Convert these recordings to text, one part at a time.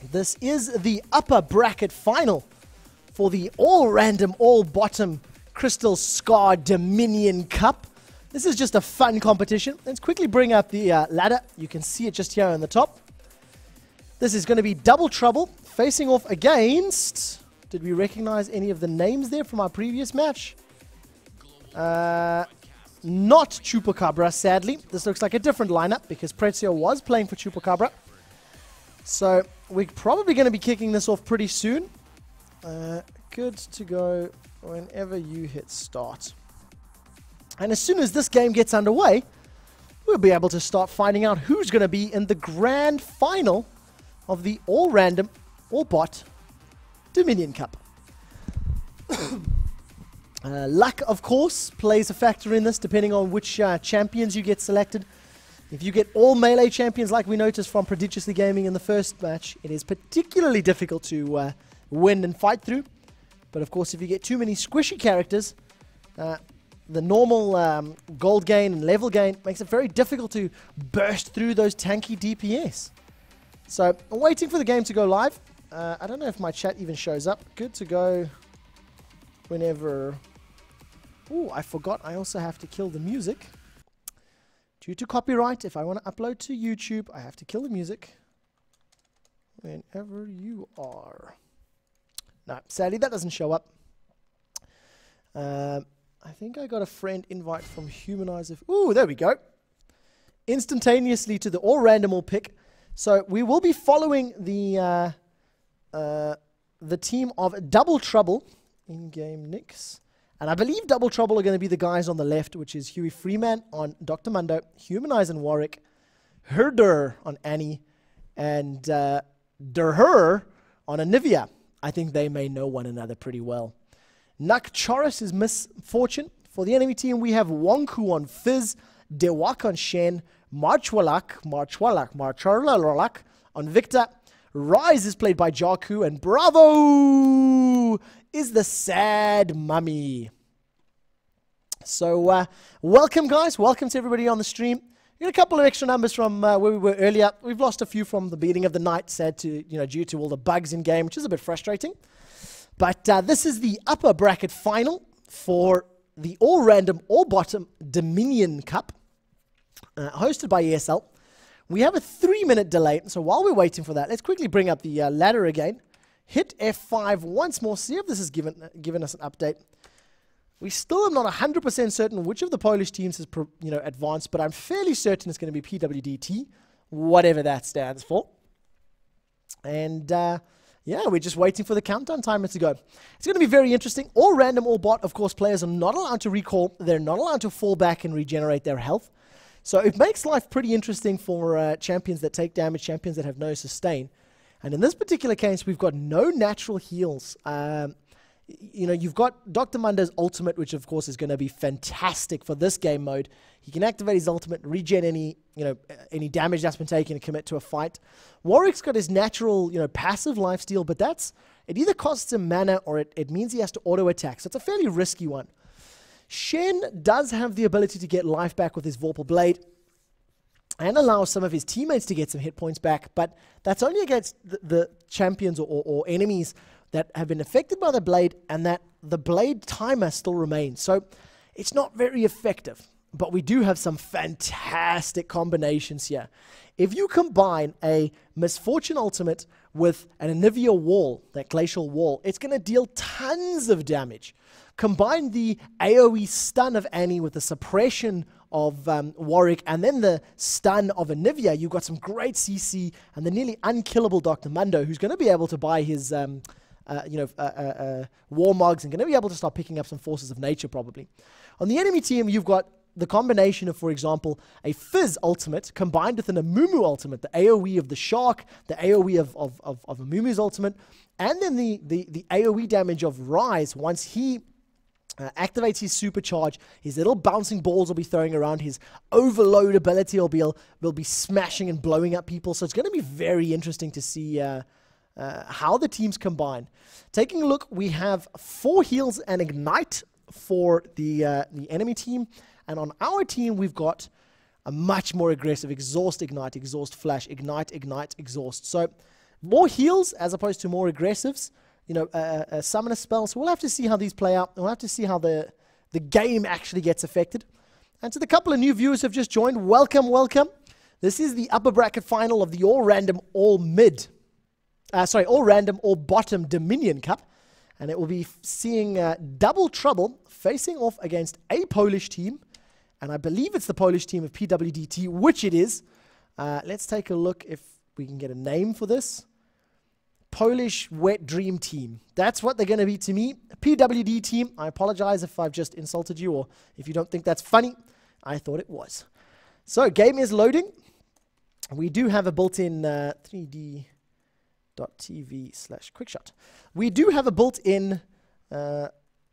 This is the upper bracket final for the all-random, all-bottom Crystal Scar Dominion Cup. This is just a fun competition. Let's quickly bring up the ladder. You can see it just here on the top. This is going to be Double Trouble facing off against... Did we recognize any of the names there from our previous match? Not Chupacabra, sadly. This looks like a different lineup because Prezio was playing for Chupacabra. So we're probably going to be kicking this off pretty soon. Good to go whenever you hit start. And as soon as this game gets underway, we'll be able to start finding out who's going to be in the grand final of the all-random, all-bot Dominion Cup. Luck, of course, plays a factor in this, depending on which champions you get selected. If you get all melee champions, like we noticed from Prodigiously Gaming in the first match, it is particularly difficult to win and fight through. But of course, if you get too many squishy characters, the normal gold gain and level gain makes it very difficult to burst through those tanky DPS. So, I'm waiting for the game to go live. I don't know if my chat even shows up. Good to go whenever... Ooh, I forgot I also have to kill the music. Due to copyright, if I want to upload to YouTube, I have to kill the music whenever you are. No, sadly that doesn't show up. I think I got a friend invite from Humanizer. Ooh, there we go. Instantaneously to the all-random all pick. So we will be following the team of Double Trouble in-game Nix. And I believe Double Trouble are going to be the guys on the left, which is Huey Freeman on Dr. Mundo, Humanize and Warwick, Herder on Annie, and Derher on Anivia. I think they may know one another pretty well. Nuk Choris is Misfortune. For the enemy team, we have Wonku on Fizz, Dewak on Shen, Marchwalak on Victor. Rise is played by Jaku, and Bravo is the Sad Mummy. So, welcome guys, welcome to everybody on the stream. We got a couple of extra numbers from where we were earlier. We've lost a few from the beginning of the night, due to all the bugs in game, which is a bit frustrating. But this is the upper bracket final for the all-random, all-bottom Dominion Cup, hosted by ESL. We have a 3-minute delay, so while we're waiting for that, let's quickly bring up the ladder again. Hit F5 once more, see if this has given us an update. We still am not 100% certain which of the Polish teams has advanced, but I'm fairly certain it's going to be PWDT, whatever that stands for. And yeah, we're just waiting for the countdown timer to go. It's going to be very interesting. All random, all bot, of course, players are not allowed to recall. They're not allowed to fall back and regenerate their health. So it makes life pretty interesting for champions that take damage, champions that have no sustain. And in this particular case, we've got no natural heals. You've got Dr. Mundo's ultimate, which of course is going to be fantastic for this game mode. He can activate his ultimate, regen any damage that's been taken and commit to a fight. Warwick's got his natural, passive lifesteal, but it either costs him mana or it means he has to auto attack. So it's a fairly risky one. Shen does have the ability to get life back with his Vorpal Blade and allow some of his teammates to get some hit points back, but that's only against the champions or enemies that have been affected by the blade, and that the blade timer still remains. So it's not very effective, but we do have some fantastic combinations here. If you combine a Misfortune ultimate with an Anivia wall, that glacial wall, it's going to deal tons of damage. Combine the AoE stun of Annie with the suppression of Warwick, and then the stun of Anivia, you've got some great CC and the nearly unkillable Dr. Mundo, who's going to be able to buy his war mugs and going to be able to start picking up some forces of nature probably. On the enemy team, you've got the combination of, for example, a Fizz ultimate combined with an Amumu ultimate, the AoE of the Shark, the AoE of Amumu's ultimate, and then the AoE damage of Rise once he activates his supercharge. His little bouncing balls will be throwing around. His overload ability will be smashing and blowing up people. So it's going to be very interesting to see how the teams combine. Taking a look, we have 4 heals and ignite for the enemy team, and on our team we've got a much more aggressive exhaust, ignite, exhaust, flash, ignite, ignite, exhaust. So More heals as opposed to more aggressives. You know, a summoner spell. So we'll have to see how these play out. We'll have to see how the game actually gets affected. And to the couple of new viewers who have just joined, welcome, welcome. This is the upper bracket final of the all random, all random, all bottom Dominion Cup. And it will be seeing Double Trouble facing off against a Polish team. And I believe it's the Polish team of PWD, which it is. Let's take a look if we can get a name for this. Polish Wet Dream Team. That's what they're going to be to me. PWD team. I apologize if I've just insulted you or if you don't think that's funny. I thought it was. So, game is loading. We do have a built-in 3d.tv/quickshot. We do have a built-in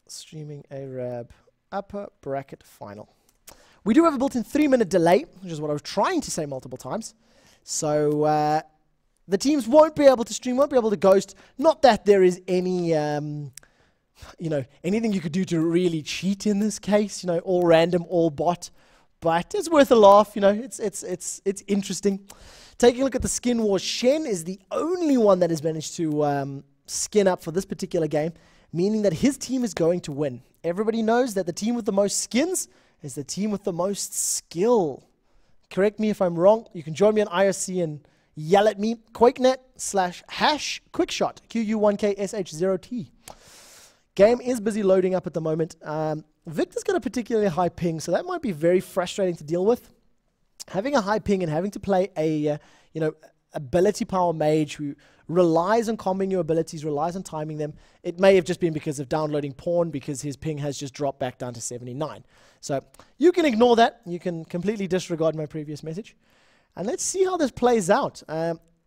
streaming Arab upper bracket final. We do have a built-in 3-minute delay, which is what I was trying to say multiple times. So, the teams won't be able to stream, won't be able to ghost. Not that there is any, you know, anything you could do to really cheat in this case. You know, all random, all bot. But it's worth a laugh. You know, it's interesting. Taking a look at the skin wars, Shen is the only one that has managed to skin up for this particular game, meaning that his team is going to win. Everybody knows that the team with the most skins is the team with the most skill. Correct me if I'm wrong. You can join me on IRC and yell at me. Quakenet/#quickshot. QU1KSH0T. Game is busy loading up at the moment. Victor's got a particularly high ping, so that might be very frustrating to deal with. Having a high ping and having to play a you know, ability power mage who relies on combing your abilities, relies on timing them. It may have just been because of downloading porn, because his ping has just dropped back down to 79. So you can ignore that. You can completely disregard my previous message. And let's see how this plays out.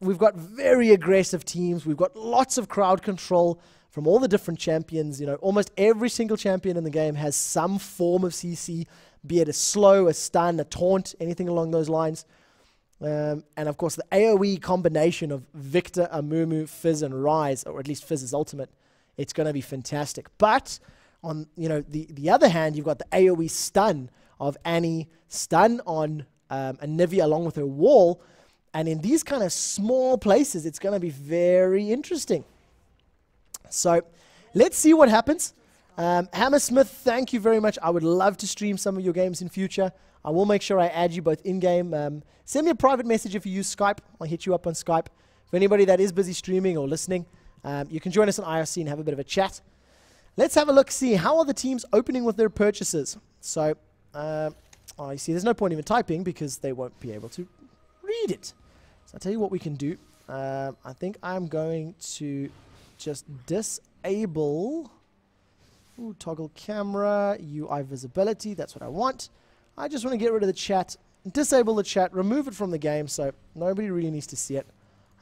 We've got very aggressive teams. We've got lots of crowd control from all the different champions. You know, almost every single champion in the game has some form of CC, be it a slow, a stun, a taunt, anything along those lines. And of course, the AoE combination of Victor, Amumu, Fizz, and Rise, or at least Fizz's ultimate, it's going to be fantastic. But on, you know, the other hand, you've got the AoE stun of Annie, stun on Anivia along with her wall. And in these kind of small places, it's going to be very interesting. So let's see what happens. Hammersmith, thank you very much. I would love to stream some of your games in future. I will make sure I add you both in-game. Send me a private message if you use Skype. I'll hit you up on Skype. For anybody that is busy streaming or listening, you can join us on IRC and have a bit of a chat. Let's have a look, see how are the teams opening with their purchases. So, you see, there's no point even typing because they won't be able to read it. So I'll tell you what we can do. I think I'm going to just disable toggle camera, UI visibility. That's what I want. I just want to get rid of the chat, disable the chat, remove it from the game so nobody really needs to see it.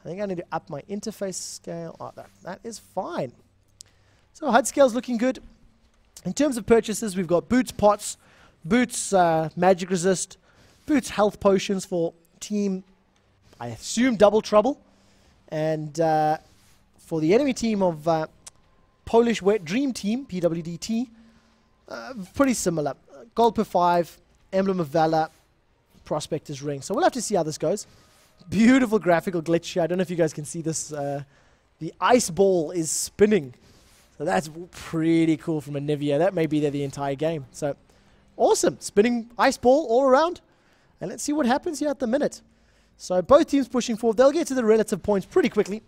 I think I need to up my interface scale. Oh, that is fine. So HUD scale's looking good. In terms of purchases, we've got boots, pots, boots, magic resist, boots, health potions for team, I assume, Double Trouble. And for the enemy team of Polish Wet Dream Team, PWDT, pretty similar. Gold per 5, Emblem of Valor, Prospector's Ring. So we'll have to see how this goes. Beautiful graphical glitch here. I don't know if you guys can see this. The ice ball is spinning. So that's pretty cool from Anivia. That may be there the entire game. So awesome. Spinning ice ball all around. And let's see what happens here at the minute. So both teams pushing forward. They'll get to the relative points pretty quickly.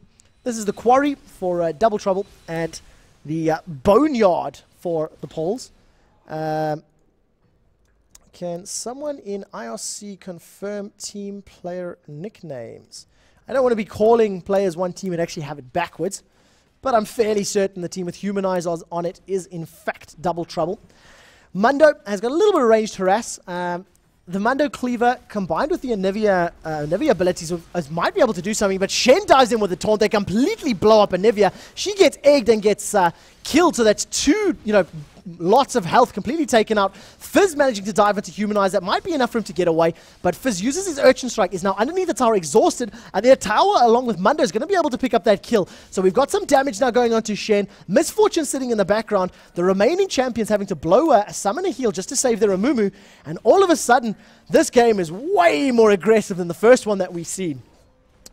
This is the Quarry for Double Trouble and the Boneyard for the Poles. Can someone in IRC confirm team player nicknames? I don't want to be calling players one team and actually have it backwards, but I'm fairly certain the team with human eyes on it is in fact Double Trouble. Mundo has got a little bit of ranged harass. The Mundo Cleaver combined with the Anivia abilities might be able to do something, but Shen dives in with the taunt. They completely blow up Anivia. She gets egged and gets killed, so that's two, lots of health completely taken out. Fizz managing to dive into Human Eyes. That might be enough for him to get away, but Fizz uses his Urchin Strike, is now underneath the tower, exhausted, and their tower, along with Mundo, is going to be able to pick up that kill. So we've got some damage now going on to Shen. Misfortune sitting in the background. The remaining champions having to blow a summon a heal just to save their Amumu, and all of a sudden, this game is way more aggressive than the first one that we've seen.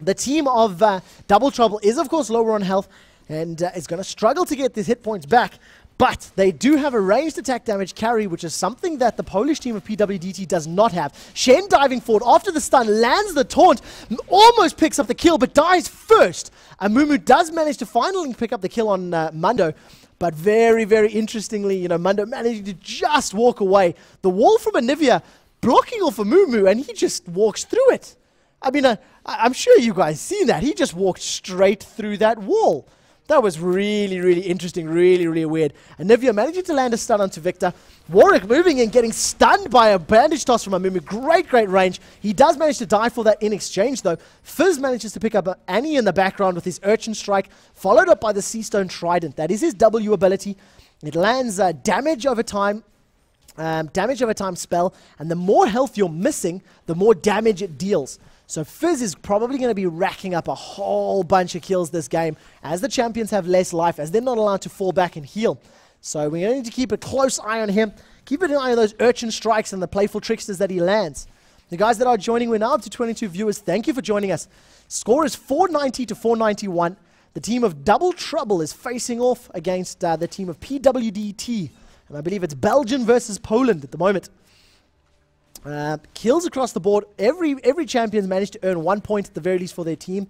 The team of Double Trouble is, of course, lower on health and is going to struggle to get these hit points back. But they do have a ranged attack damage carry, which is something that the Polish team of PWDT does not have. Shen diving forward after the stun, lands the taunt, almost picks up the kill, but dies first. Amumu does manage to finally pick up the kill on Mundo. But very, very interestingly, Mundo managing to just walk away. The wall from Anivia blocking off Amumu, and he just walks through it. I mean, I'm sure you guys seen that. He just walked straight through that wall. That was really, really interesting, really, really weird. Anivia managing to land a stun onto Victor. Warwick moving in, getting stunned by a bandage toss from Amumu. Great, great range. He does manage to die for that in exchange, though. Fizz manages to pick up Annie in the background with his Urchin Strike, followed up by the Seastone Trident. That is his W ability. It lands damage over time spell, and the more health you're missing, the more damage it deals. So Fizz is probably going to be racking up a whole bunch of kills this game, as the champions have less life, as they're not allowed to fall back and heal. So we're going to need to keep a close eye on him, keep an eye on those Urchin Strikes and the playful tricksters that he lands. The guys that are joining, we're now up to 22 viewers. Thank you for joining us. Score is 490 to 491. The team of Double Trouble is facing off against the team of PWDT. And I believe it's Belgium versus Poland at the moment. Kills across the board. Every champion's managed to earn 1 point at the very least for their team.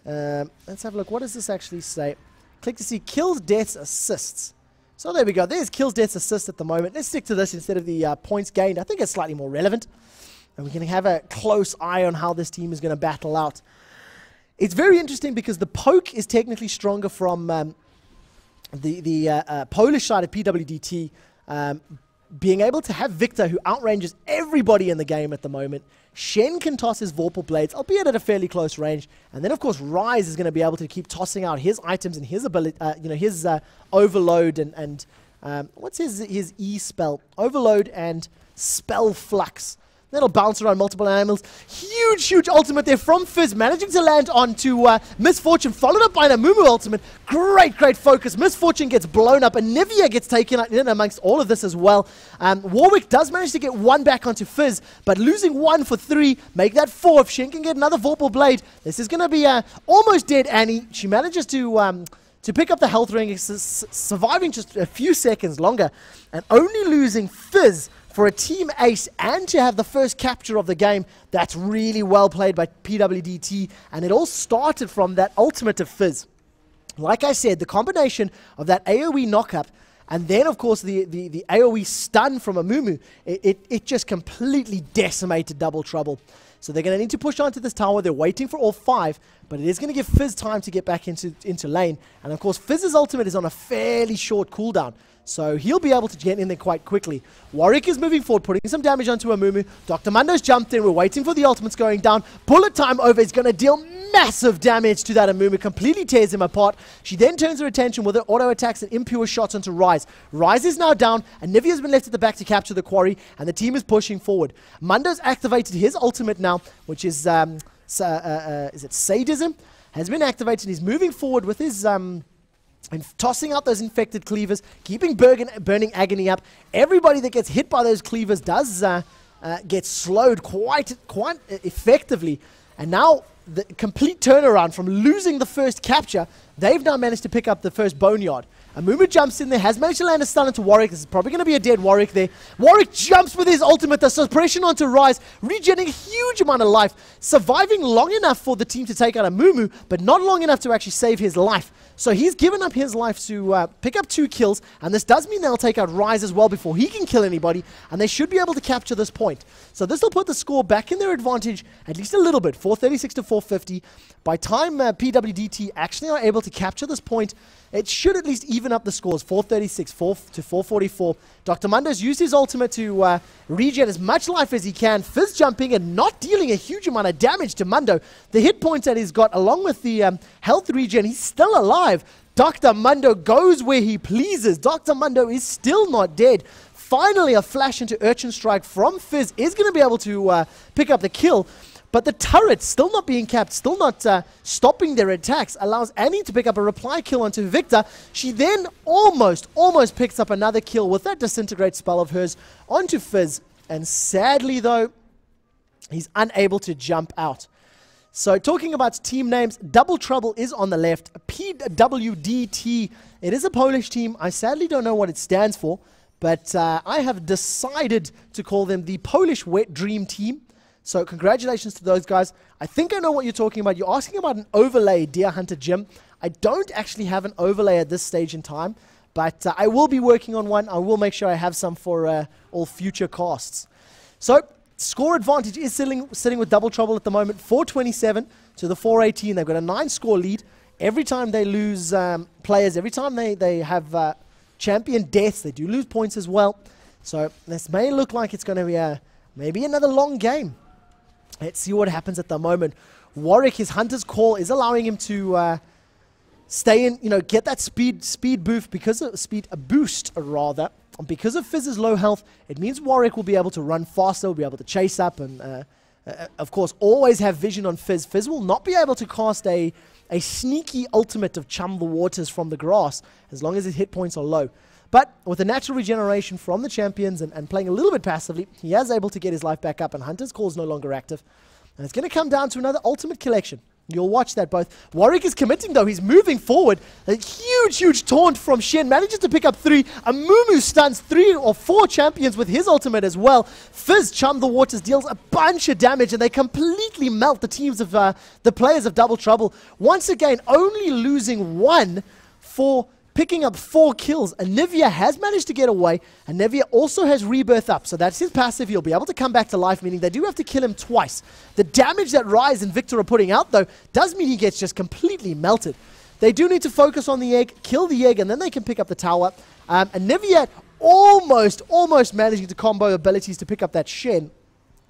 Let's have a look. What does this actually say? Click to see kills, deaths, assists. So there we go. There's kills, deaths, assists at the moment. Let's stick to this instead of the points gained. I think it's slightly more relevant. And we can have a close eye on how this team is going to battle out. It's very interesting because the poke is technically stronger from the Polish side of PWDT, being able to have Victor, who outranges everybody in the game at the moment. Shen can toss his Vorpal Blades, albeit at a fairly close range. And then, of course, Rise is going to be able to keep tossing out his items and his ability, his Overload and what's his E spell? Overload and Spell Flux. That'll bounce around multiple animals. Huge, huge ultimate there from Fizz, managing to land onto Misfortune, followed up by an Amumu ultimate. Great, great focus. Misfortune gets blown up, and Nivea gets taken in amongst all of this as well. Warwick does manage to get one back onto Fizz, but losing 1 for 3, make that 4. If Shen can get another Vorpal Blade, this is going to be almost dead Annie. She manages to pick up the health ring, surviving just a few seconds longer, and only losing Fizz for a team ace and to have the first capture of the game. That's really well played by PWDT, and it all started from that ultimate of Fizz. Like I said, the combination of that AoE knockup and then, of course, the AoE stun from Amumu, it just completely decimated Double Trouble. So they're going to need to push onto this tower. They're waiting for all 5, but it is going to give Fizz time to get back into lane. And, of course, Fizz's ultimate is on a fairly short cooldown, so he'll be able to get in there quite quickly. Warwick is moving forward, putting some damage onto Amumu. Dr. Mundo's jumped in. We're waiting for the ultimates going down. Bullet time over is going to deal massive damage to that Amumu. Completely tears him apart. She then turns her attention with her auto attacks and impure shots onto Rise. Rise is now down, and Nivea's been left at the back to capture the quarry, and the team is pushing forward. Mundo's activated his ultimate now, which is it Sadism? Has been activated. He's moving forward with his and tossing out those infected cleavers, keeping Burning Agony up. Everybody that gets hit by those cleavers does get slowed quite effectively. And now the complete turnaround from losing the first capture, they've now managed to pick up the first Boneyard. Amumu jumps in there, has managed to land a stun into Warwick. This is probably going to be a dead Warwick there. Warwick jumps with his ultimate, the suppression onto Rise, regenerating a huge amount of life, surviving long enough for the team to take out Amumu, but not long enough to actually save his life. So he's given up his life to pick up 2 kills, and this does mean they'll take out Rise as well before he can kill anybody, and they should be able to capture this point. So this will put the score back in their advantage at least a little bit, 436 to 450. By time PWDT actually are able to capture this point, it should at least even up the scores, 436 to 444. Dr. Mundo's used his ultimate to regen as much life as he can. Fizz jumping and not dealing a huge amount of damage to Mundo. The hit points that he's got, along with the health regen, he's still alive. Dr. Mundo goes where he pleases. Dr. Mundo is still not dead. Finally, a flash into Urchin Strike from Fizz is going to be able to pick up the kill. But the turret, still not being capped, still not stopping their attacks, allows Annie to pick up a reply kill onto Victor. She then almost picks up another kill with that disintegrate spell of hers onto Fizz. And sadly, though, he's unable to jump out. So talking about team names, Double Trouble is on the left. PWDT, it is a Polish team. I sadly don't know what it stands for, but I have decided to call them the Polish Wet Dream Team. So congratulations to those guys. I think I know what you're talking about. You're asking about an overlay, Deer Hunter Jim. I don't actually have an overlay at this stage in time, but I will be working on one. I will make sure I have some for all future casts. So score advantage is sitting with Double Trouble at the moment, 427 to the 418. They've got a 9-score lead. Every time they lose players, every time they have champion deaths, they do lose points as well. So this may look like it's going to be maybe another long game. Let's see what happens at the moment. Warwick, his Hunter's Call is allowing him to stay in, get that speed boost because of boost rather. Because of Fizz's low health, it means Warwick will be able to run faster, will be able to chase up, and of course always have vision on Fizz. Fizz will not be able to cast a sneaky ultimate of Chum the Waters from the grass as long as his hit points are low. But with the natural regeneration from the champions and playing a little bit passively, he is able to get his life back up, and Hunter's Call is no longer active. And it's going to come down to another ultimate collection. You'll watch that both. Warwick is committing though. He's moving forward. A huge taunt from Shen. Manages to pick up 3. Amumu stuns 3 or 4 champions with his ultimate as well. Fizz, Chum the Waters, deals a bunch of damage, and they completely melt the teams of the players of Double Trouble. Once again, only losing 1 for picking up 4 kills. Anivia has managed to get away. Anivia also has Rebirth up, so that's his passive. He'll be able to come back to life, meaning they do have to kill him twice. The damage that Rise and Victor are putting out, though, does mean he gets just completely melted. They do need to focus on the egg, kill the egg, and then they can pick up the tower. Anivia almost managing to combo abilities to pick up that Shen.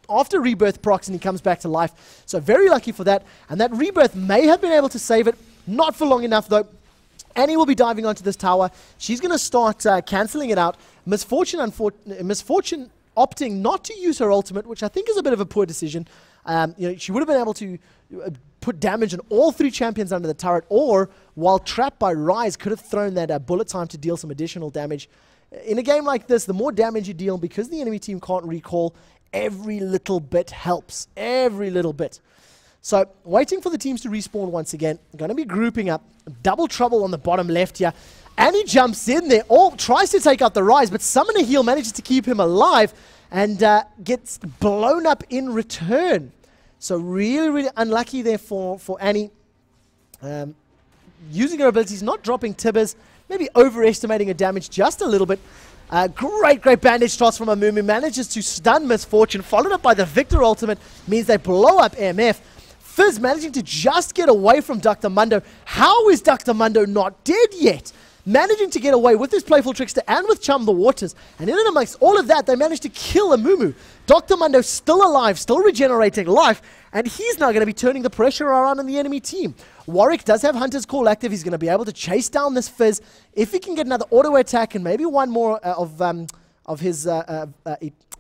After Rebirth procs and he comes back to life. So very lucky for that. And that Rebirth may have been able to save it. Not for long enough, though. Annie will be diving onto this tower. She's going to start cancelling it out. Misfortune opting not to use her ultimate, which I think is a bit of a poor decision. She would have been able to put damage on all 3 champions under the turret, or while trapped by Rise, could have thrown that bullet time to deal some additional damage. In a game like this, the more damage you deal, because the enemy team can't recall, every little bit helps. Every little bit. So, waiting for the teams to respawn once again. Going to be grouping up. Double Trouble on the bottom left here. Annie jumps in there. Tries to take out the Rise, but Summoner Heal manages to keep him alive and gets blown up in return. So, really unlucky there for Annie. Using her abilities, not dropping Tibbers. Maybe overestimating her damage just a little bit. Great bandage toss from Amumu. Manages to stun Misfortune. Followed up by the Victor ultimate. Means they blow up MF. Fizz managing to just get away from Dr. Mundo. How is Dr. Mundo not dead yet? Managing to get away with his Playful Trickster and with Chum the Waters. And in and amongst all of that, they managed to kill Amumu. Dr. Mundo still alive, still regenerating life, and he's now going to be turning the pressure around on the enemy team. Warwick does have Hunter's Call active. He's going to be able to chase down this Fizz. If he can get another auto attack and maybe one more of his,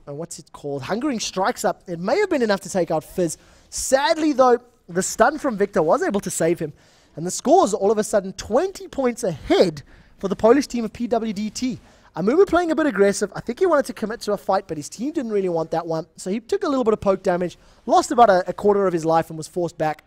what's it called? Hungering Strikes up, it may have been enough to take out Fizz. Sadly, though, the stun from Victor was able to save him. And the scores are all of a sudden 20 points ahead for the Polish team of PWDT. Amumu playing a bit aggressive. I think he wanted to commit to a fight, but his team didn't really want that one. So he took a little bit of poke damage, lost about a quarter of his life, and was forced back.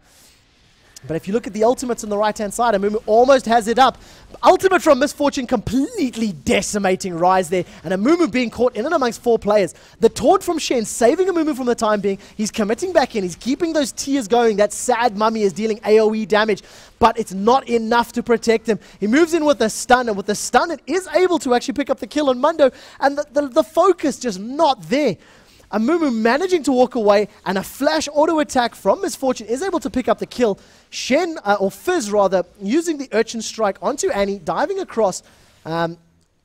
But if you look at the ultimates on the right-hand side, Amumu almost has it up. Ultimate from Misfortune completely decimating Rise there. And Amumu being caught in and amongst 4 players. The taunt from Shen saving Amumu from the time being. He's committing back in. He's keeping those tears going. That sad mummy is dealing AoE damage. But it's not enough to protect him. He moves in with a stun. And with the stun, it is able to actually pick up the kill on Mundo. And the focus just not there. Amumu managing to walk away, and a flash auto attack from Misfortune is able to pick up the kill. Shen, or Fizz rather, using the Urchin Strike onto Annie, diving across.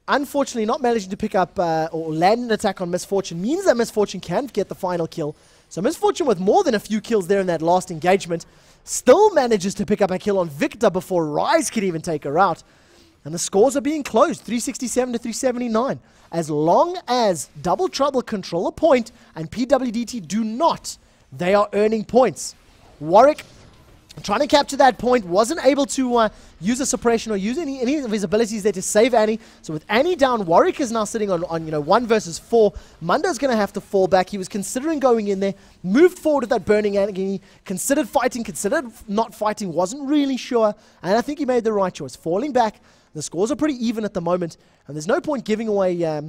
Unfortunately, not managing to pick up or land an attack on Misfortune means that Misfortune can get the final kill. So Misfortune, with more than a few kills there in that last engagement, still manages to pick up a kill on Victor before Rise can even take her out. And the scores are being closed, 367 to 379. As long as Double Trouble control a point and PWDT do not, they are earning points. Warwick trying to capture that point, wasn't able to use a suppression or use any of his abilities there to save Annie. So with Annie down, Warwick is now sitting on 1 versus 4. Mundo's going to have to fall back. He was considering going in there, moved forward with that burning Annie, considered fighting, considered not fighting, wasn't really sure, and I think he made the right choice. Falling back, the scores are pretty even at the moment, and there's no point giving away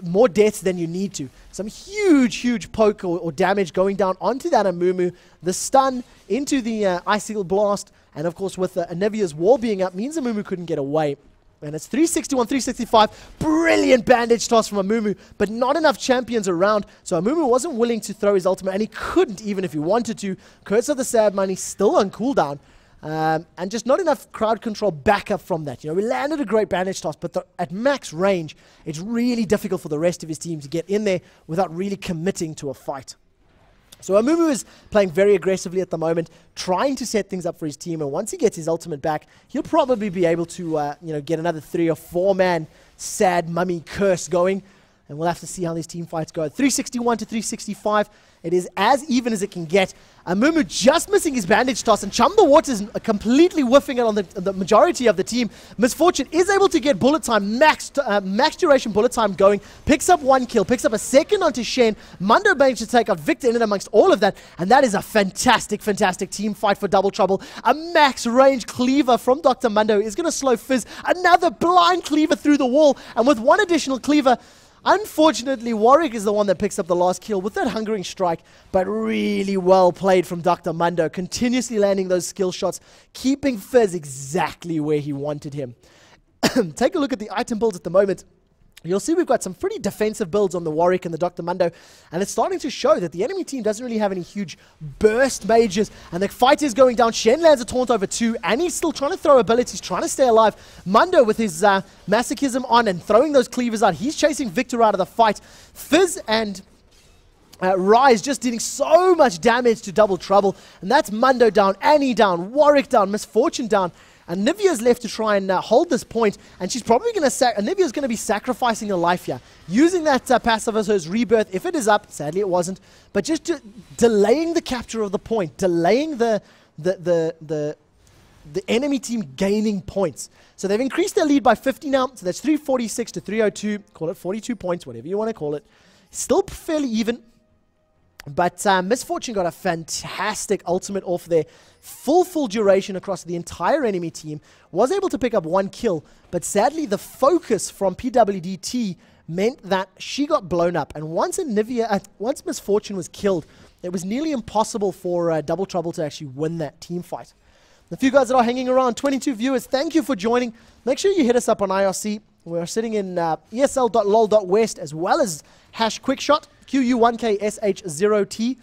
more deaths than you need to. Some huge poke or damage going down onto that Amumu. The stun into the Icicle Blast, and of course with Anivia's wall being up, means Amumu couldn't get away. And it's 361, 365. Brilliant bandage toss from Amumu, but not enough champions around, so Amumu wasn't willing to throw his ultimate, and he couldn't even if he wanted to. Curse of the Sad Money still on cooldown. And just not enough crowd control backup from that. We landed a great bandage toss, but at max range, it's really difficult for the rest of his team to get in there without really committing to a fight. So Amumu is playing very aggressively at the moment, trying to set things up for his team, and once he gets his ultimate back, he'll probably be able to get another 3 or 4 man Sad Mummy curse going, and we'll have to see how these team fights go. 361 to 365. It is as even as it can get. Amumu just missing his bandage toss, and Chumba Waters completely whiffing it on the majority of the team. Misfortune is able to get bullet time, max duration bullet time going, picks up 1 kill, picks up a second onto Shen. Mundo managed to take out Victor in and amongst all of that, and that is a fantastic team fight for Double Trouble. A max range cleaver from Dr. Mundo is going to slow Fizz. Another blind cleaver through the wall, and with 1 additional cleaver, unfortunately, Warwick is the one that picks up the last kill with that hungering strike, but really well played from Dr. Mundo, continuously landing those skill shots, keeping Fizz exactly where he wanted him. Take a look at the item builds at the moment. You'll see we've got some pretty defensive builds on the Warwick and the Dr. Mundo, and it's starting to show that the enemy team doesn't really have any huge burst mages, and the fight is going down. Shen lands a taunt over 2, and he's still trying to throw abilities, trying to stay alive. Mundo with his masochism on and throwing those cleavers out. He's chasing Victor out of the fight. Fizz and Rise just dealing so much damage to Double Trouble, and that's Mundo down, Annie down, Warwick down, Misfortune down. And Nivea's left to try and hold this point, and she's probably going to Nivea's going to be sacrificing her life here, using that passive as her rebirth if it is up. Sadly, it wasn't, but just delaying the capture of the point, delaying the enemy team gaining points. So they've increased their lead by 50 now, so that's 346 to 302. Call it 42 points, whatever you want to call it. Still fairly even. But Misfortune got a fantastic ultimate off there. Full duration across the entire enemy team. Was able to pick up 1 kill, but sadly the focus from PWDT meant that she got blown up. And once Misfortune was killed, it was nearly impossible for Double Trouble to actually win that team fight. The few guys that are hanging around, 22 viewers, thank you for joining. Make sure you hit us up on IRC. We're sitting in esl.lol.west as well as #quickshot, QU1KSH0T.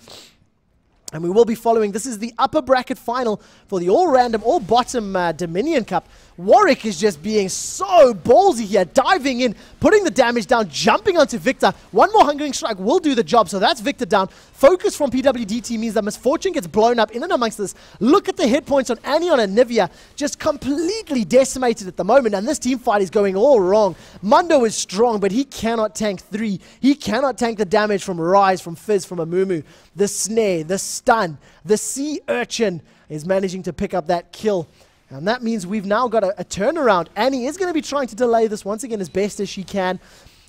And we will be following. This is the upper bracket final for the all-random, all-bottom Dominion Cup. Warwick is just being so ballsy here, diving in, putting the damage down, jumping onto Victor. 1 more Hungering Strike will do the job, so that's Victor down. Focus from PWDT means that Misfortune gets blown up in and amongst this. Look at the hit points on Anion and Nivea, just completely decimated at the moment, and this team fight is going all wrong. Mundo is strong, but he cannot tank 3. He cannot tank the damage from Rise, from Fizz, from Amumu. The snare, the stun, the sea urchin is managing to pick up that kill. And that means we've now got a turnaround. Annie is going to be trying to delay this once again as best as she can.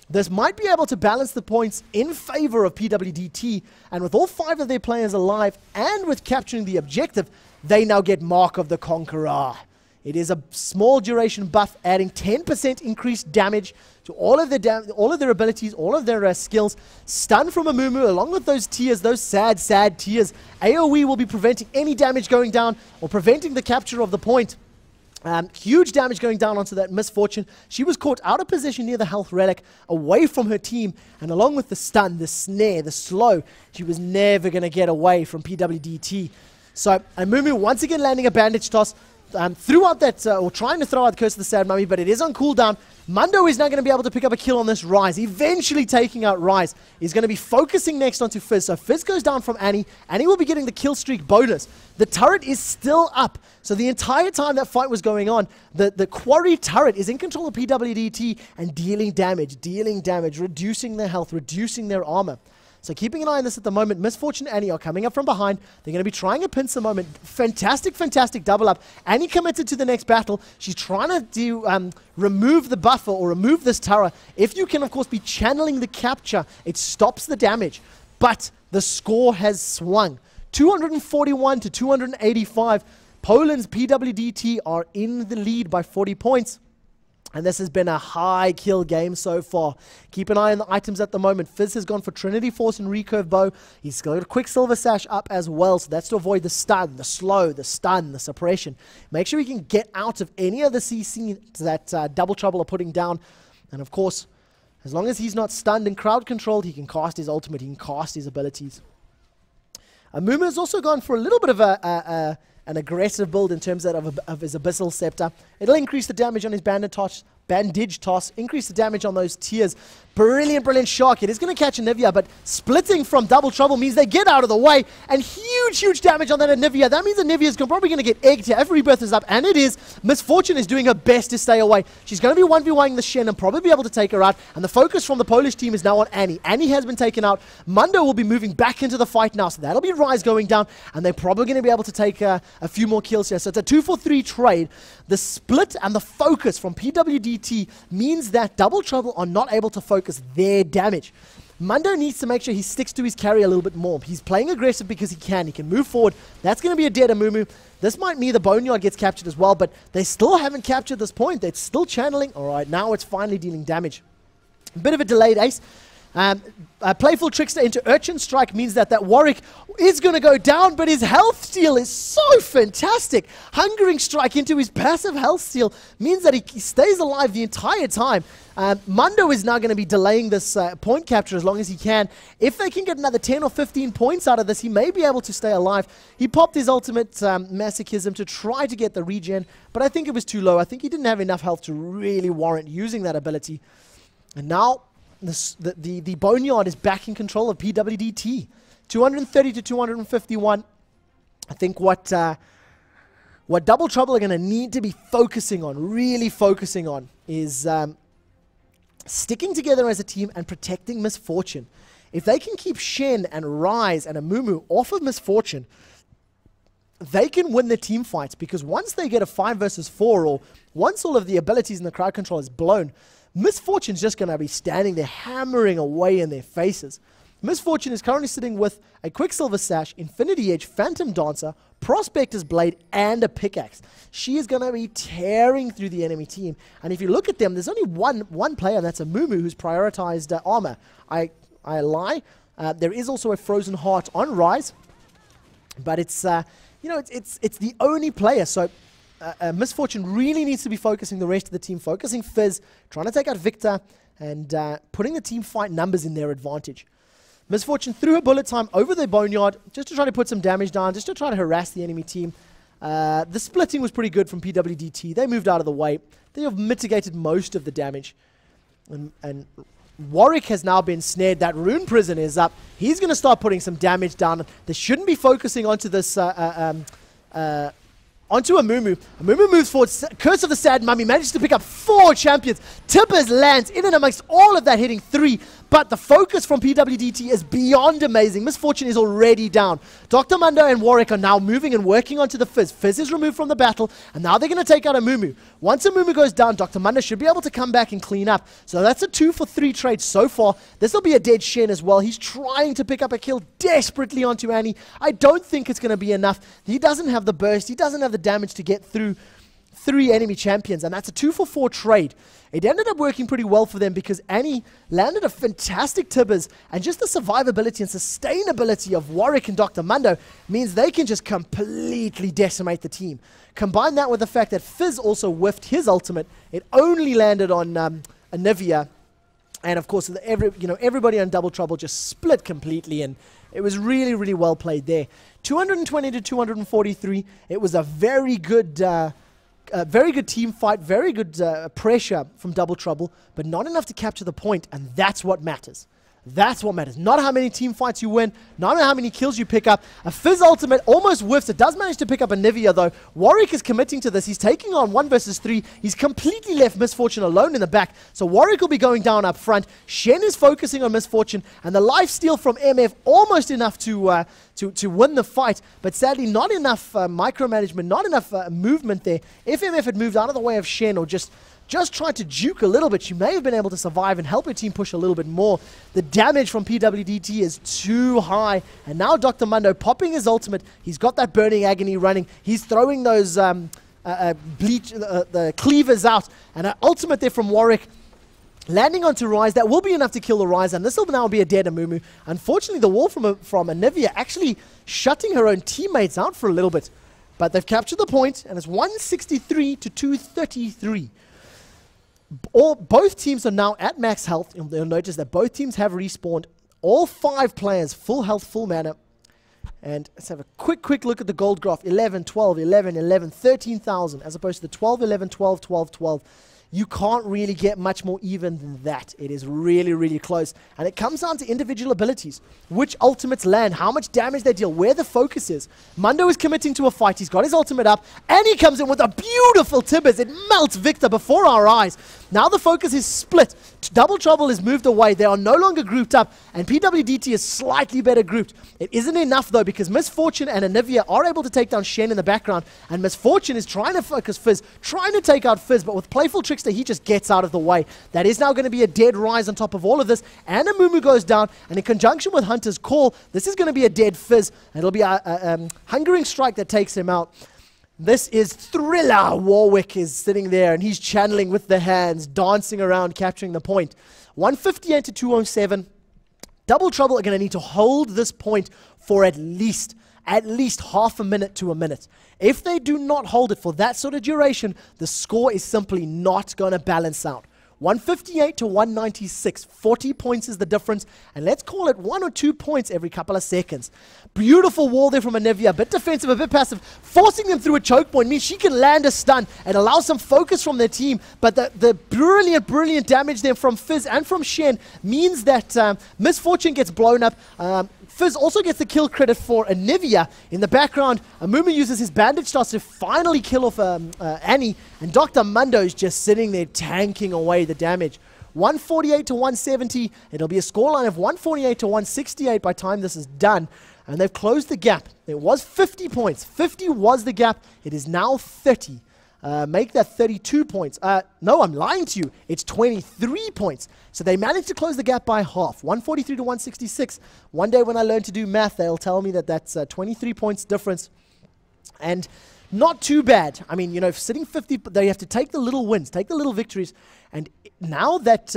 This might be able to balance the points in favor of PWDT. And with all 5 of their players alive and with capturing the objective, they now get Mark of the Conqueror. It is a small duration buff, adding 10% increased damage to all of their abilities, all of their skills. Stun from Amumu, along with those tears, those sad tears. AoE will be preventing any damage going down or preventing the capture of the point. Huge damage going down onto that Misfortune. She was caught out of position near the health relic, away from her team, and along with the stun, the snare, the slow, she was never going to get away from PWDT. So Amumu once again landing a bandage toss. Threw out that, or trying to throw out the Curse of the Sad Mummy, but it is on cooldown. Mundo is now going to be able to pick up a kill on this Rise, eventually taking out Rise. He's going to be focusing next onto Fizz, so Fizz goes down from Annie, and he will be getting the kill streak bonus. The turret is still up, so the entire time that fight was going on, the quarry turret is in control of PWDT and dealing damage, reducing their health, reducing their armor. So keeping an eye on this at the moment. Misfortune and Annie are coming up from behind. They're going to be trying a pincer moment. Fantastic, fantastic double up. Annie committed to the next battle. She's trying to do remove the buffer or remove this tower. If you can, of course, be channeling the capture, it stops the damage. But the score has swung. 241 to 285. Poland's PWDT are in the lead by 40 points. And this has been a high kill game so far. Keep an eye on the items at the moment. Fizz has gone for Trinity Force and Recurve Bow. He's got a Quicksilver Sash up as well. So that's to avoid the stun, the slow, the stun, the suppression. Make sure he can get out of any of the CC that Double Trouble are putting down. And of course, as long as he's not stunned and crowd controlled, he can cast his ultimate. He can cast his abilities. Amumu has also gone for a little bit of an aggressive build in terms of his Abyssal Scepter. It'll increase the damage on his Bandage Toss, increase the damage on those tiers. Brilliant, brilliant Shark. It is going to catch Anivia, but splitting from Double Trouble means they get out of the way, and huge, huge damage on that Anivia. That means Anivia is probably going to get egged here. Every rebirth is up, and it is. Misfortune is doing her best to stay away. She's going to be 1v1ing the Shen and probably be able to take her out, and the focus from the Polish team is now on Annie. Annie has been taken out. Mundo will be moving back into the fight now, so that'll be Rise going down, and they're probably going to be able to take a few more kills here. So it's a 2-for-3 trade. The split and the focus from PWDT means that Double Trouble are not able to focus their damage. Mundo needs to make sure he sticks to his carry a little bit more. He's playing aggressive because he can move forward. That's going to be a dead Amumu. This might mean the Boneyard gets captured as well, but they still haven't captured this point. They're still channeling. All right, now it's finally dealing damage. A bit of a delayed ace. Playful Trickster into Urchin Strike means that Warwick is going to go down, but his health steal is so fantastic. Hungering Strike into his passive health steal means that he stays alive the entire time. Mundo is now going to be delaying this point capture as long as he can. If they can get another 10 or 15 points out of this, he may be able to stay alive. He popped his ultimate Masochism to try to get the regen, but I think it was too low. I think he didn't have enough health to really warrant using that ability. And now the Boneyard is back in control of PWDT. 230 to 251. I think what Double Trouble are going to need to be focusing on, really focusing on, is sticking together as a team and protecting Misfortune. If they can keep Shen and Rise and Amumu off of Misfortune, they can win the team fights, because once they get a 5 versus 4, or once all of the abilities in the crowd control is blown, Misfortune's just going to be standing there hammering away in their faces. Misfortune is currently sitting with a Quicksilver Sash, Infinity Edge, Phantom Dancer, Prospector's Blade, and a Pickaxe. She is going to be tearing through the enemy team. And if you look at them, there's only one player, and that's Amumu, who's prioritized armor. I lie. There is also a Frozen Heart on Rise, but it's it's the only player. So Misfortune really needs to be focusing the rest of the team, focusing Fizz, trying to take out Victor, and putting the team fight numbers in their advantage. Misfortune threw a bullet time over the Boneyard just to try to put some damage down, just to try to harass the enemy team. The splitting was pretty good from PWDT. They moved out of the way. They have mitigated most of the damage. And Warwick has now been snared. That Rune Prison is up. He's going to start putting some damage down. They shouldn't be focusing onto this onto Amumu. Amumu moves forward. Curse of the Sad Mummy manages to pick up 4 champions. Tippers lands in and amongst all of that, hitting 3. But the focus from PWDT is beyond amazing. Misfortune is already down. Dr. Mundo and Warwick are now moving and working onto the Fizz. Fizz is removed from the battle, and now they're going to take out Amumu. Once Amumu goes down, Dr. Mundo should be able to come back and clean up. So that's a 2-for-3 trade so far. This will be a dead Shen as well. He's trying to pick up a kill desperately onto Annie. I don't think it's going to be enough. He doesn't have the burst. He doesn't have the damage to get through 3 enemy champions, and that's a 2-for-4 trade. It ended up working pretty well for them because Annie landed a fantastic Tibbers, and just the survivability and sustainability of Warwick and Dr. Mundo means they can just completely decimate the team. Combine that with the fact that Fizz also whiffed his ultimate. It only landed on Anivia, and of course everybody on Double Trouble just split completely, and it was really, really well played there. 220 to 243. It was a very good team fight, very good pressure from Double Trouble, but not enough to capture the point, and that's what matters. That's what matters. Not how many team fights you win, not how many kills you pick up. A Fizz ultimate almost whiffs. It does manage to pick up a Nivea though. Warwick is committing to this. He's taking on 1 versus 3. He's completely left Misfortune alone in the back. So Warwick will be going down up front. Shen is focusing on Misfortune, and the lifesteal from MF almost enough to win the fight, but sadly not enough micromanagement, not enough movement there. If MF had moved out of the way of Shen or just tried to juke a little bit, she may have been able to survive and help her team push a little bit more. The damage from PWDT is too high, and now Dr. Mundo popping his ultimate. He's got that Burning Agony running. He's throwing those the cleavers out, and an ultimate there from Warwick. Landing onto Ryze, that will be enough to kill the Ryze, and this will now be a dead Amumu. Unfortunately, the wall from Anivia actually shutting her own teammates out for a little bit. But they've captured the point, and it's 163 to 233. Both teams are now at max health. You'll notice that both teams have respawned. All 5 players, full health, full mana. And let's have a quick look at the gold graph. 11, 12, 11, 11, 13,000, as opposed to the 12, 11, 12, 12, 12. You can't really get much more even than that. It is really, really close. And it comes down to individual abilities. Which ultimates land, how much damage they deal, where the focus is. Mundo is committing to a fight. He's got his ultimate up, and he comes in with a beautiful Tibbers. It melts Victor before our eyes. Now the focus is split. Double Trouble is moved away. They are no longer grouped up, and PWDT is slightly better grouped. It isn't enough, though, because Misfortune and Anivia are able to take down Shen in the background, and Misfortune is trying to focus Fizz, trying to take out Fizz, but with Playful Trickster, he just gets out of the way. That is now going to be a dead Ryze on top of all of this, and Amumu goes down, and in conjunction with Hunter's Call, this is going to be a dead Fizz, and it'll be a Hungering Strike that takes him out. This is Thriller. Warwick is sitting there, and he's channeling with the hands, dancing around, capturing the point. 158 to 207. Double Trouble are going to need to hold this point for at least half a minute to a minute. If they do not hold it for that sort of duration, the score is simply not going to balance out. 158 to 196. 40 points is the difference, and let's call it 1 or 2 points every couple of seconds. Beautiful wall there from Anivia, a bit defensive, a bit passive, forcing them through a choke point means she can land a stun and allow some focus from their team, but the brilliant damage there from Fizz and from Shen means that Misfortune gets blown up. Fizz also gets the kill credit for Anivia. In the background, Amumu uses his bandage starts to finally kill off Annie, and Dr. Mundo is just sitting there tanking away the damage. 148 to 170. It'll be a scoreline of 148 to 168 by the time this is done. And they've closed the gap. It was 50 points. 50 was the gap. It is now 30. Make that 32 points. No, I'm lying to you. It's 23 points. So they managed to close the gap by half. 143 to 166. One day when I learn to do math, they'll tell me that that's 23 points difference. And not too bad. I mean, you know, sitting 50, they have to take the little wins, take the little victories. And now that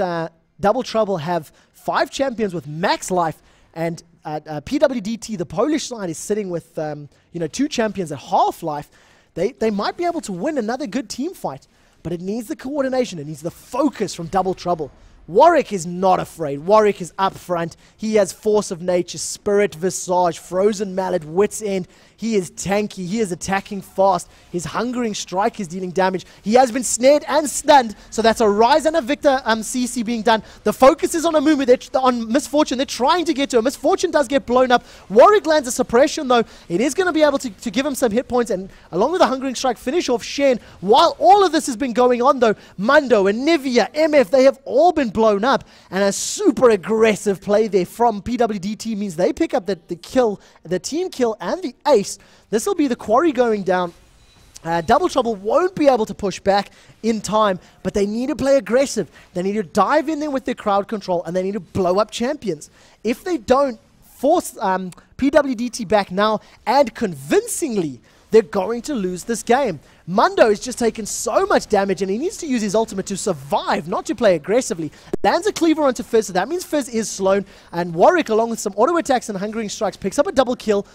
Double Trouble have 5 champions with max life, and PWDT, the Polish side, is sitting with 2 champions at half life, they might be able to win another good team fight. But it needs the coordination, it needs the focus from Double Trouble. Warwick is not afraid. Warwick is up front. He has Force of Nature, Spirit, Visage, Frozen Mallet, Wit's End. He is tanky. He is attacking fast. His Hungering Strike is dealing damage. He has been snared and stunned, so that's a Ryze and a Victor CC being done. The focus is on Amumu, on Misfortune. They're trying to get to her. Misfortune does get blown up. Warwick lands a suppression, though. It is going to be able to give him some hit points, and along with the Hungering Strike, finish off Shen. While all of this has been going on, though, Mundo, Anivia, MF, they have all been blown up, and a super aggressive play there from PWDT means they pick up the kill, the team kill, and the ace. This will be the quarry going down. Double Trouble won't be able to push back in time, but they need to play aggressive. They need to dive in there with their crowd control, and they need to blow up champions. If they don't force PWDT back now, and convincingly, they're going to lose this game. Mundo has just taken so much damage, and he needs to use his ultimate to survive, not to play aggressively. Lands a cleaver onto Fizz, so that means Fizz is slown, and Warwick, along with some auto attacks and Hungering Strikes, picks up a double kill.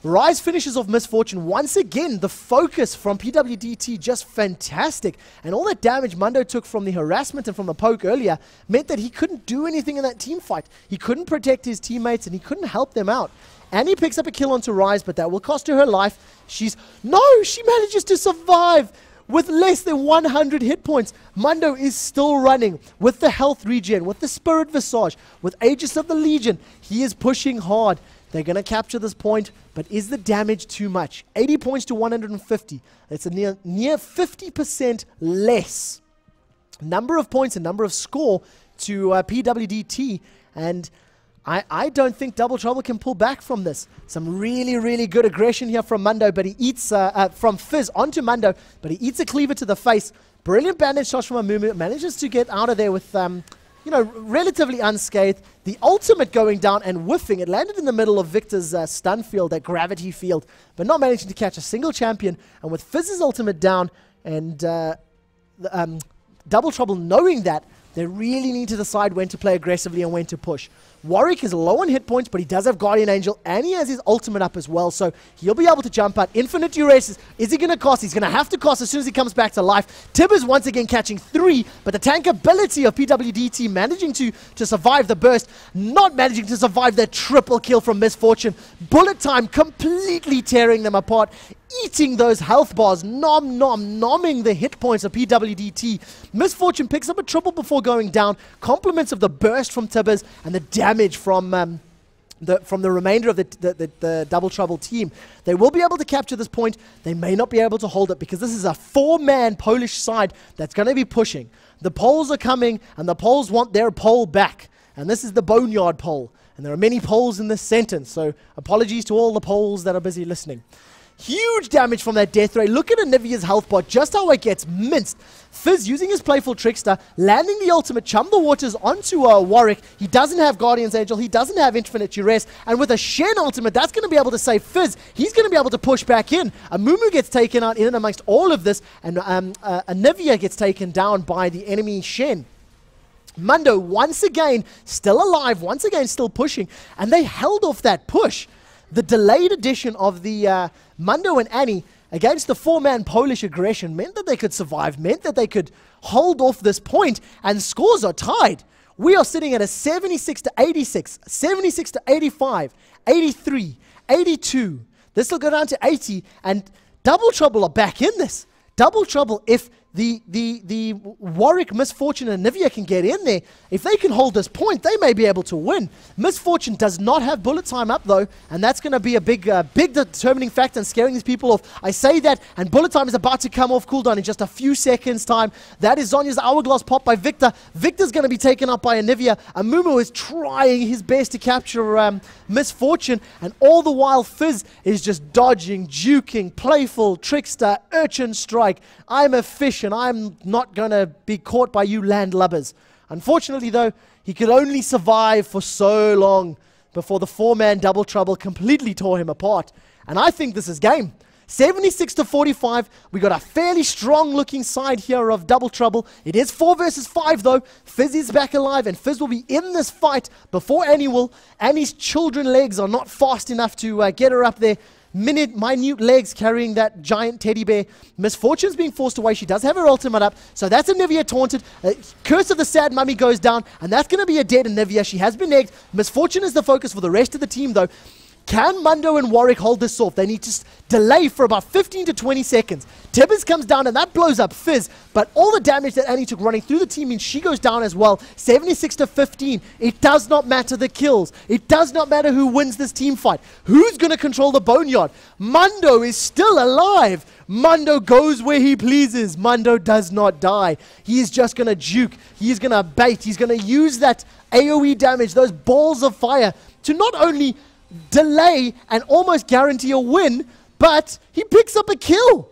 Ryze finishes off Misfortune. Once again, the focus from PWDT just fantastic. And all that damage Mundo took from the harassment and from the poke earlier meant that he couldn't do anything in that team fight. He couldn't protect his teammates, and he couldn't help them out. Annie picks up a kill onto Ryze, but that will cost her life. She manages to survive. with less than 100 hit points. Mundo is still running with the health regen, with the Spirit Visage, with Aegis of the Legion. He is pushing hard. They're going to capture this point, but is the damage too much? 80 points to 150. It's a near 50% less number of points and number of score to PWDT, and I don't think Double Trouble can pull back from this. Some really, really good aggression here from Mundo, but he eats, from Fizz onto Mundo, but he eats a cleaver to the face. Brilliant bandage shots from Amumu, manages to get out of there with, relatively unscathed. The ultimate going down and whiffing. It landed in the middle of Victor's stun field, that gravity field, but not managing to catch a single champion. And with Fizz's ultimate down and Double Trouble knowing that, they really need to decide when to play aggressively and when to push. Warwick is low on hit points, but he does have Guardian Angel, and he has his ultimate up as well, so he'll be able to jump out. Infinite Duress, is he going to cost? He's going to have to cost as soon as he comes back to life. Tibbers once again catching 3, but the tank ability of PWDT managing to survive the burst, not managing to survive that triple kill from Misfortune. Bullet time completely tearing them apart, eating those health bars, nomming the hit points of PWDT. Misfortune picks up a triple before going down, compliments of the burst from Tibbers and the damage from the remainder of the Double Trouble team. They will be able to capture this point. They may not be able to hold it because this is a 4-man Polish side that's going to be pushing. The Poles are coming, and the Poles want their pole back. And this is the Boneyard pole. And there are many Poles in this sentence, so apologies to all the Poles that are busy listening. Huge damage from that death ray. Look at Anivia's health bar, just how it gets minced. Fizz using his playful trickster, landing the ultimate chum the waters onto Warwick. He doesn't have Guardian's Angel, he doesn't have Infinite Duress, and with a Shen ultimate, that's going to be able to save Fizz. He's going to be able to push back in. Amumu gets taken out in and amongst all of this, and Anivia gets taken down by the enemy Shen. Mundo once again still alive, once again still pushing, and they held off that push. The delayed addition of the Mundo and Annie against the 4-man Polish aggression meant that they could survive, meant that they could hold off this point, and scores are tied. We are sitting at a 76 to 86, 76 to 85, 83, 82. This will go down to 80, and Double Trouble are back in this. Double Trouble, if the Warwick, Misfortune, and Nivea can get in there, if they can hold this point, they may be able to win. Misfortune does not have bullet time up, though, and that's going to be a big determining factor in scaring these people off. I say that, and bullet time is about to come off cooldown in just a few seconds' time. That is Zonya's hourglass pop by Victor. Victor's going to be taken up by Anivia. Amumu is trying his best to capture Misfortune, and all the while Fizz is just dodging, juking, playful, trickster, urchin strike. I'm a fish, and I'm not going to be caught by you landlubbers. Unfortunately, though, he could only survive for so long before the 4-man Double Trouble completely tore him apart. And I think this is game. 76 to 45. We got a fairly strong-looking side here of Double Trouble. It is 4 versus 5, though. Fizz is back alive, and Fizz will be in this fight before Annie will. Annie's children legs are not fast enough to get her up there. Minute legs carrying that giant teddy bear. Misfortune's being forced away. She does have her ultimate up, so that's Anivia taunted. Curse of the Sad Mummy goes down, and that's going to be a dead Anivia. She has been egged. Misfortune is the focus for the rest of the team, though. Can Mundo and Warwick hold this off? They need to delay for about 15 to 20 seconds. Tibbers comes down, and that blows up Fizz, but all the damage that Annie took running through the team means she goes down as well. 76 to 15. It does not matter the kills. It does not matter who wins this team fight. Who's going to control the Boneyard? Mundo is still alive. Mundo goes where he pleases. Mundo does not die. He is just going to juke. He is going to bait. He's going to use that AoE damage, those balls of fire, to not only delay and almost guarantee a win, but he picks up a kill.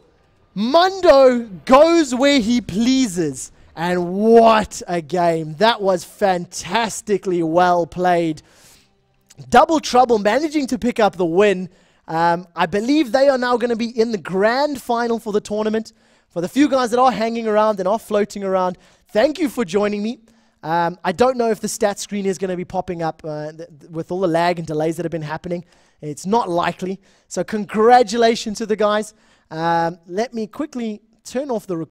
Mundo goes where he pleases, and what a game. That was fantastically well played. Double Trouble managing to pick up the win. I believe they are now going to be in the grand final for the tournament. For the few guys that are hanging around and are floating around, thank you for joining me. I don't know if the stat screen is going to be popping up with all the lag and delays that have been happening. It's not likely. So congratulations to the guys. Let me quickly turn off the recording.